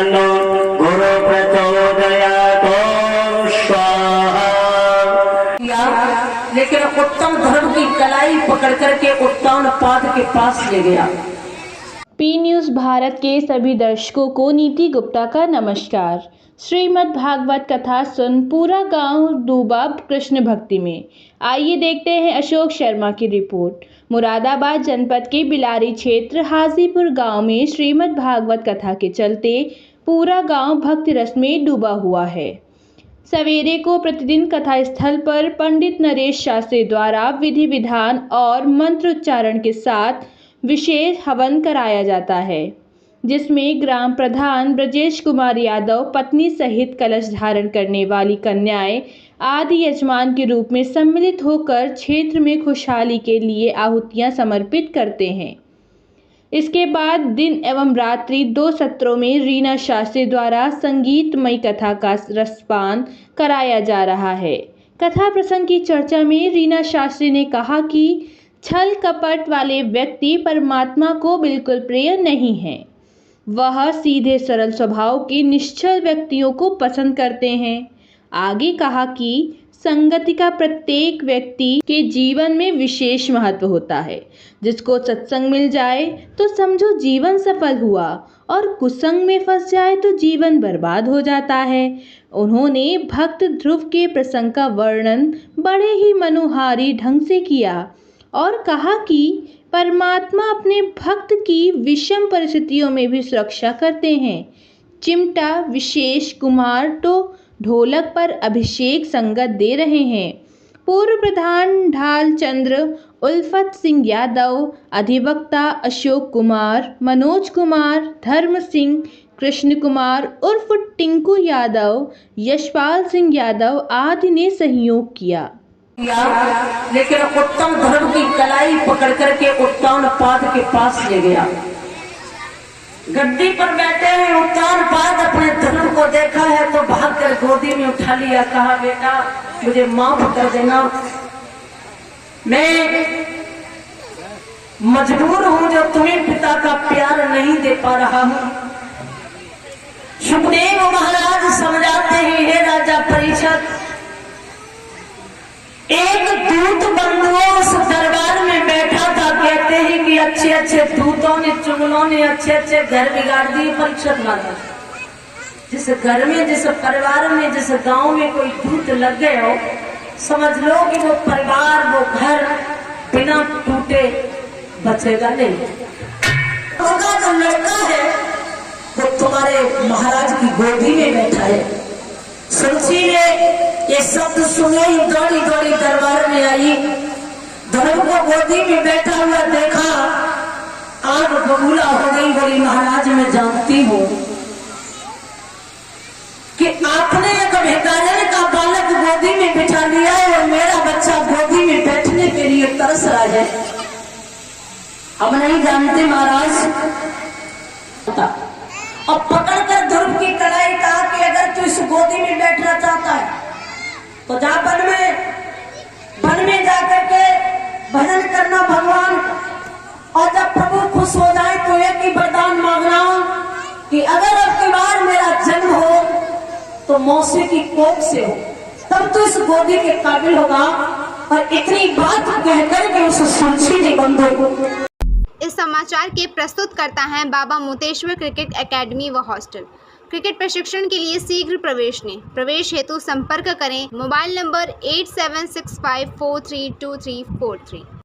तन्नो गुरु प्रचोदयात् स्वाहा। लेकिन उत्तम धर्म की कलाई पकड़ करके उत्तान पाद के पास ले गया। पी न्यूज़ भारत के सभी दर्शकों को नीति गुप्ता का नमस्कार। श्रीमद् भागवत कथा सुन पूरा गांव डूबा कृष्ण भक्ति में। आइए देखते हैं अशोक शर्मा की रिपोर्ट। मुरादाबाद जनपद के बिलारी क्षेत्र हाजीपुर गांव में श्रीमद् भागवत कथा के चलते पूरा गांव भक्ति रस में डूबा हुआ है। सवेरे को प्रतिदिन कथा स्थल पर पंडित नरेश शास्त्री द्वारा विधि विधान और मंत्रोच्चारण के साथ विशेष हवन कराया जाता है, जिसमें ग्राम प्रधान ब्रजेश कुमार यादव पत्नी सहित कलश धारण करने वाली कन्याएं आदि यजमान के रूप में सम्मिलित होकर क्षेत्र में खुशहाली के लिए आहुतियां समर्पित करते हैं। इसके बाद दिन एवं रात्रि 2 सत्रों में रीना शास्त्री द्वारा संगीतमयी कथा का रसपान कराया जा रहा है। कथा प्रसंग की चर्चा में रीना शास्त्री ने कहा कि छल कपट वाले व्यक्ति परमात्मा को बिल्कुल प्रिय नहीं हैं। वह सीधे सरल स्वभाव के निश्चल व्यक्तियों को पसंद करते हैं। आगे कहा कि संगति का प्रत्येक व्यक्ति के जीवन में विशेष महत्व होता है। जिसको सत्संग मिल जाए तो समझो जीवन सफल हुआ, और कुसंग में फंस जाए तो जीवन बर्बाद हो जाता है। उन्होंने भक्त ध्रुव के प्रसंग का वर्णन बड़े ही मनोहारी ढंग से किया और कहा कि परमात्मा अपने भक्त की विषम परिस्थितियों में भी सुरक्षा करते हैं। चिमटा विशेष कुमार तो ढोलक पर अभिषेक संगत दे रहे हैं। पूर्व प्रधान ढाल चंद्र उल्फत सिंह यादव, अधिवक्ता अशोक कुमार, मनोज कुमार, धर्म सिंह, कृष्ण कुमार उर्फ टिंकू यादव, यशपाल सिंह यादव आदि ने सहयोग किया। लेकिन उत्तम धर्म की कलाई पकड़ करके उत्तान पाद के पास ले गया। गद्दी पर बैठे हैं उत्तान पाद, अपने धर्म को देखा है तो भागकर गोदी में उठा लिया। कहा बेटा मुझे माफ कर देना, मैं मजबूर हूं जो तुम्हें पिता का प्यार नहीं दे पा रहा हूं। सुखदेव महाराज समझाते हैं, हे राजा परीक्षित, एक दूत बंधुओं उस दरबार में बैठा था। कहते हैं कि अच्छे अच्छे दूतों ने, चुगलों ने अच्छे अच्छे घर बिगाड़ दिए परीक्षित महाराज। जिस घर में, जिस परिवार में, जिस गांव में कोई दूत लग गए हो, समझ लो कि वो परिवार, वो घर बिना टूटे बचेगा नहीं। उनका जो लड़का है वो तुम्हारे महाराज की गोदी में बैठा है। सुनसी ने ये शब्द सुने ही दौड़ी दौड़ी दरबार में आई। धर्म को गोदी में बैठा हुआ देखा, आग बबूला हो गई। बोली महाराज मैं जानती हूँ कि आपने एक भिखारी का बालक गोदी में बिठा लिया है और मेरा बच्चा गोदी में बैठने के लिए तरस रहा है। हम नहीं जानते महाराज। और पकड़कर ध्रुव की कलाई कहा कि अगर तू इस गोदी में बैठना चाहता है तो जा वन में जाकर के भजन करना भगवान, और जब प्रभु खुश हो जाए तो एक ही वरदान मांगना कि अगर अब की बार मेरा जन्म हो तो मौसी की कोख से हो, तब तो इस गोदी के काबिल होगा। और इतनी बात कहकर के उस सुनसी ने बंधु को। इस समाचार के प्रस्तुतकर्ता हैं बाबा मुतेश्वर क्रिकेट एकेडमी व हॉस्टल। क्रिकेट प्रशिक्षण के लिए शीघ्र प्रवेश लें। प्रवेश हेतु संपर्क करें। Mobile number 8765432343।